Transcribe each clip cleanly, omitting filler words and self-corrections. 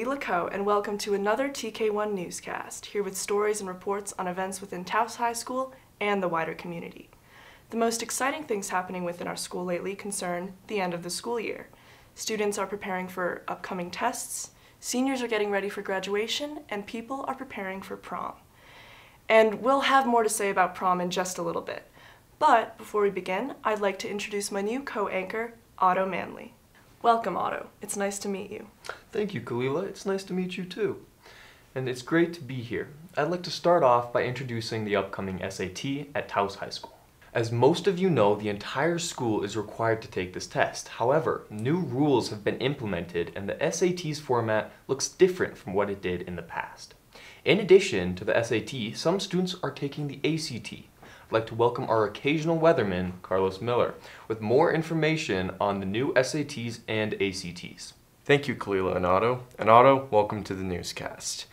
Kalila Ko, and welcome to another TK1 Newscast, here with stories and reports on events within Taos High School and the wider community. The most exciting things happening within our school lately concern the end of the school year. Students are preparing for upcoming tests, seniors are getting ready for graduation, and people are preparing for prom. And we'll have more to say about prom in just a little bit. But before we begin, I'd like to introduce my new co-anchor, Otto Manley. Welcome, Otto. It's nice to meet you. Thank you, Kalila. It's nice to meet you too. And it's great to be here. I'd like to start off by introducing the upcoming SAT at Taos High School. As most of you know, the entire school is required to take this test. However, new rules have been implemented and the SAT's format looks different from what it did in the past. In addition to the SAT, some students are taking the ACT. I'd like to welcome our occasional weatherman, Carlos Miller, with more information on the new SATs and ACTs. Thank you, Kalila and Otto. And Otto, welcome to the newscast.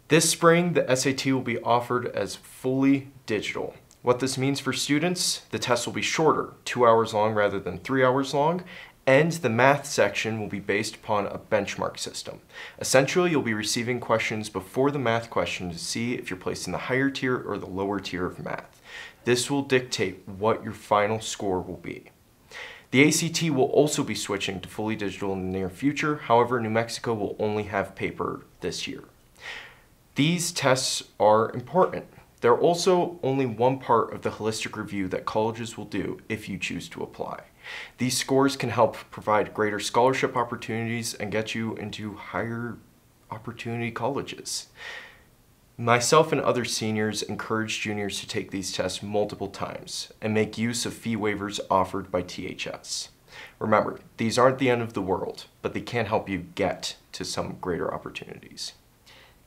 This spring, the SAT will be offered as fully digital. What this means for students, the test will be shorter, 2 hours long rather than 3 hours long, and the math section will be based upon a benchmark system. Essentially, you'll be receiving questions before the math question to see if you're placed in the higher tier or the lower tier of math. This will dictate what your final score will be. The ACT will also be switching to fully digital in the near future. However, New Mexico will only have paper this year. These tests are important. They're also only one part of the holistic review that colleges will do if you choose to apply. These scores can help provide greater scholarship opportunities and get you into higher opportunity colleges. Myself and other seniors encourage juniors to take these tests multiple times and make use of fee waivers offered by THS. Remember, these aren't the end of the world, but they can help you get to some greater opportunities.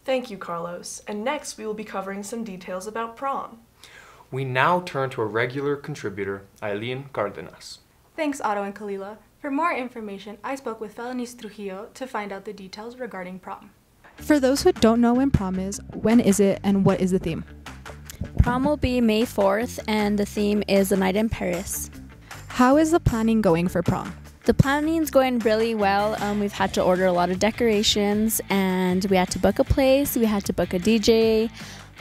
Thank you, Carlos. And next, we will be covering some details about prom. We now turn to a regular contributor, Eileen Cardenas. Thanks, Otto and Kalila. For more information, I spoke with Felonice Trujillo to find out the details regarding prom. For those who don't know when prom is it, and what is the theme? Prom will be May 4th, and the theme is A Night in Paris. How is the planning going for prom? The planning's going really well. We've had to order a lot of decorations, and we had to book a place, we had to book a DJ,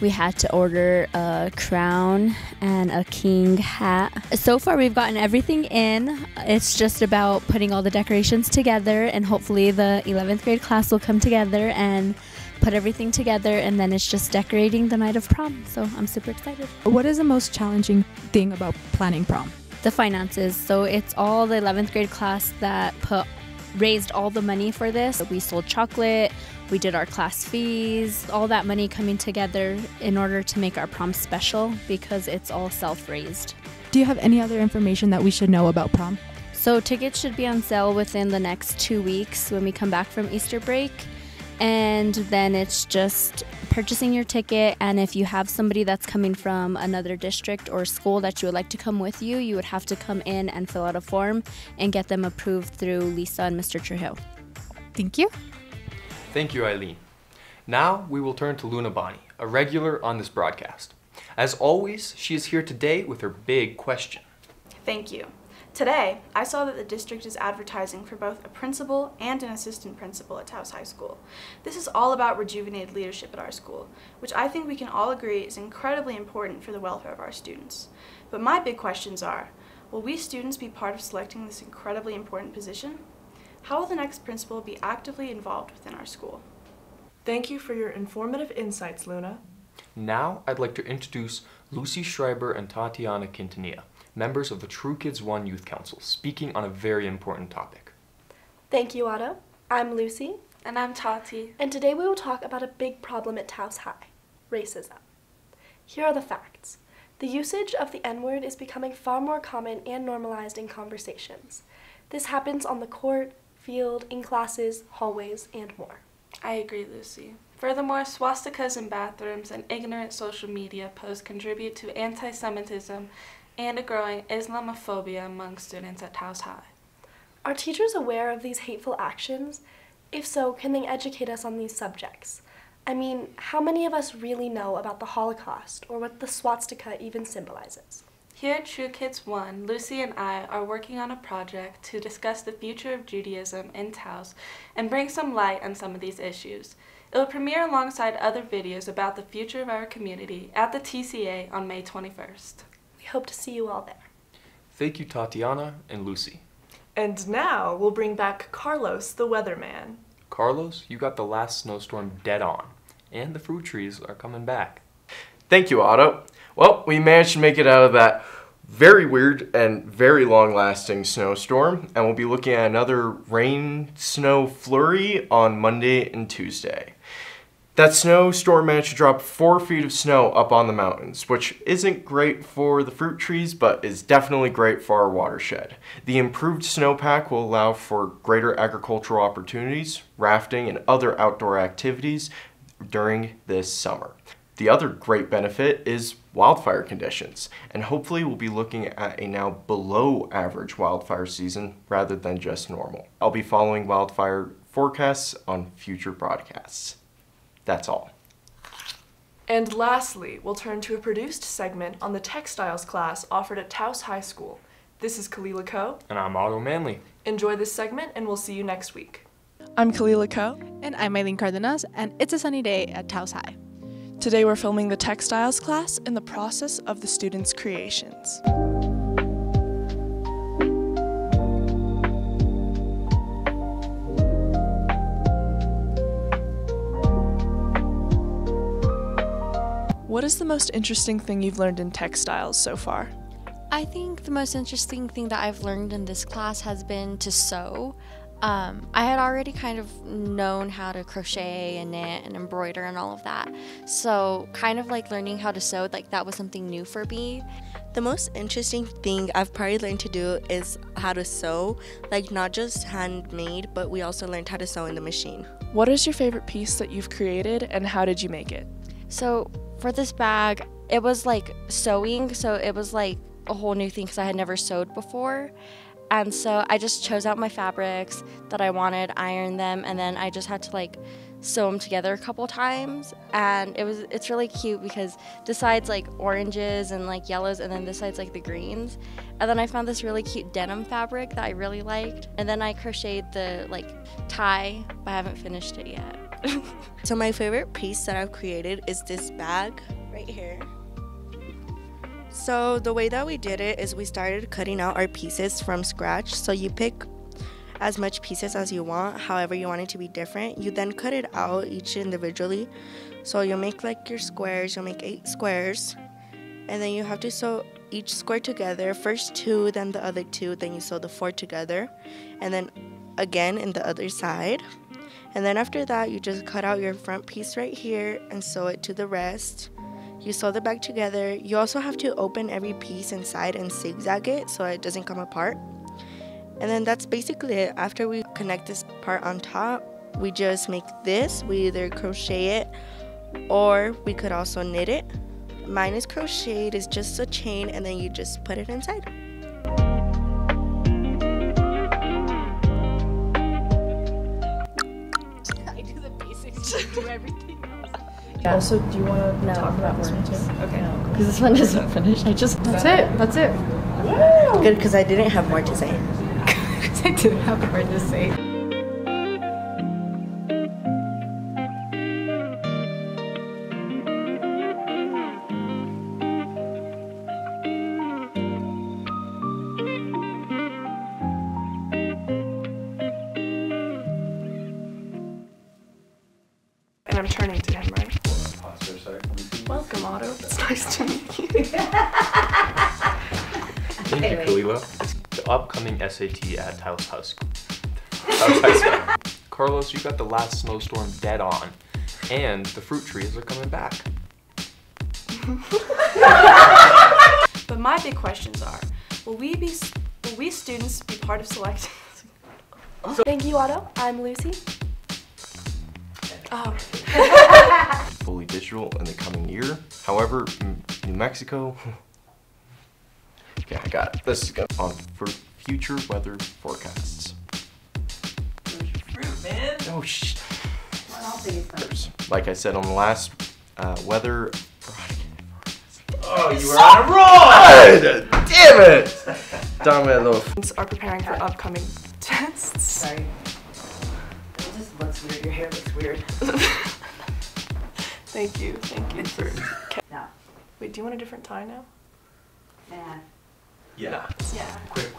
we had to order a crown and a king hat. So far, we've gotten everything in. It's just about putting all the decorations together, and hopefully the 11th grade class will come together and put everything together, and then it's just decorating the night of prom. So I'm super excited. What is the most challenging thing about planning prom? The finances. So it's all the 11th grade class that raised all the money for this. We sold chocolate, we did our class fees, all that money coming together in order to make our prom special because it's all self-raised. Do you have any other information that we should know about prom? So tickets should be on sale within the next 2 weeks when we come back from Easter break. And then it's just purchasing your ticket, and if you have somebody that's coming from another district or school that you would like to come with you, you would have to come in and fill out a form and get them approved through Lisa and Mr. Trujillo. Thank you. Thank you, Eileen. Now we will turn to Luna Boni, a regular on this broadcast. As always, she is here today with her big question. Thank you. Today, I saw that the district is advertising for both a principal and an assistant principal at Taos High School. This is all about rejuvenated leadership at our school, which I think we can all agree is incredibly important for the welfare of our students. But my big questions are, will we students be part of selecting this incredibly important position? How will the next principal be actively involved within our school? Thank you for your informative insights, Luna. Now I'd like to introduce Lucy Schreiber and Tatiana Quintanilla, members of the TK1 Youth Council, speaking on a very important topic. Thank you, Otto. I'm Lucy. And I'm Tati. And today we will talk about a big problem at Taos High, racism. Here are the facts. The usage of the N-word is becoming far more common and normalized in conversations. This happens on the court, field, in classes, hallways, and more. I agree, Lucy. Furthermore, swastikas in bathrooms and ignorant social media posts contribute to anti-Semitism and a growing Islamophobia among students at Taos High. Are teachers aware of these hateful actions? If so, can they educate us on these subjects? I mean, how many of us really know about the Holocaust or what the swastika even symbolizes? Here at True Kids 1, Lucy and I are working on a project to discuss the future of Judaism in Taos and bring some light on some of these issues. It will premiere alongside other videos about the future of our community at the TCA on May 21st. We hope to see you all there. Thank you, Tatiana and Lucy. And now we'll bring back Carlos, the weatherman. Carlos, you got the last snowstorm dead on, and the fruit trees are coming back. Thank you, Otto. Well, we managed to make it out of that very weird and very long-lasting snowstorm, and we'll be looking at another rain-snow flurry on Monday and Tuesday. That snowstorm managed to drop 4 feet of snow up on the mountains, which isn't great for the fruit trees, but is definitely great for our watershed. The improved snowpack will allow for greater agricultural opportunities, rafting, and other outdoor activities during this summer. The other great benefit is wildfire conditions, and hopefully we'll be looking at a now below average wildfire season rather than just normal. I'll be following wildfire forecasts on future broadcasts. That's all. And lastly, we'll turn to a produced segment on the Textiles class offered at Taos High School. This is Kalila Ko. And I'm Otto Manley. Enjoy this segment, and we'll see you next week. I'm Kalila Ko. And I'm Eileen Cardenas, and it's a sunny day at Taos High. Today we're filming the Textiles class in the process of the students' creations. What is the most interesting thing you've learned in textiles so far? I think the most interesting thing that I've learned in this class has been to sew. I had already kind of known how to crochet and knit and embroider and all of that. So kind of like learning how to sew, like that was something new for me. The most interesting thing I've probably learned to do is how to sew, like not just handmade, but we also learned how to sew in the machine. What is your favorite piece that you've created, and how did you make it? So for this bag, it was like sewing, so it was like a whole new thing because I had never sewed before. And so I just chose out my fabrics that I wanted, ironed them, and then I just had to like sew them together a couple times. And it's really cute because this side's like oranges and like yellows, and then this side's like the greens. And then I found this really cute denim fabric that I really liked. And then I crocheted the like tie, but I haven't finished it yet. So my favorite piece that I've created is this bag right here. So the way that we did it is we started cutting out our pieces from scratch. So you pick as much pieces as you want, however you want it to be different. You then cut it out each individually. So you'll make like your squares, you'll make 8 squares. And then you have to sew each square together. First 2, then the other 2, then you sew the 4 together. And then again in the other side. And then after that, you just cut out your front piece right here and sew it to the rest. You sew the bag together. You also have to open every piece inside and zigzag it so it doesn't come apart. And then that's basically it. After we connect this part on top, we just make this. We either crochet it or we could also knit it. Mine is crocheted, it's just a chain, and then you just put it inside. I do the basics, you do everything else. Yeah. Also, do you want to talk about this one too? Okay. Because this one isn't finished. That's it. Good, because I didn't have more to say. Because I didn't have more to say. And I'm turning to him, right? Welcome, Otto. It's nice to meet you. Thank you, Kalila. It's the upcoming SAT at Taos High School. Carlos, you got the last snowstorm dead on, and the fruit trees are coming back. But my big questions are, will we students be part of selecting? Thank you, Otto. I'm Lucy. Oh. Fully digital in the coming year. However, New Mexico. Okay, I got it. This is good. On for future weather forecasts. Where's your fruit, man? Oh, shh. I'll take it first. Like I said on the last weather. Oh, you were on a roll! Damn it! Down my little. Are preparing for upcoming tests. Sorry. It just looks weird. Your hair looks weird. Thank you for. No. Wait, do you want a different tie now? Nah. Yeah. Yeah. Quick.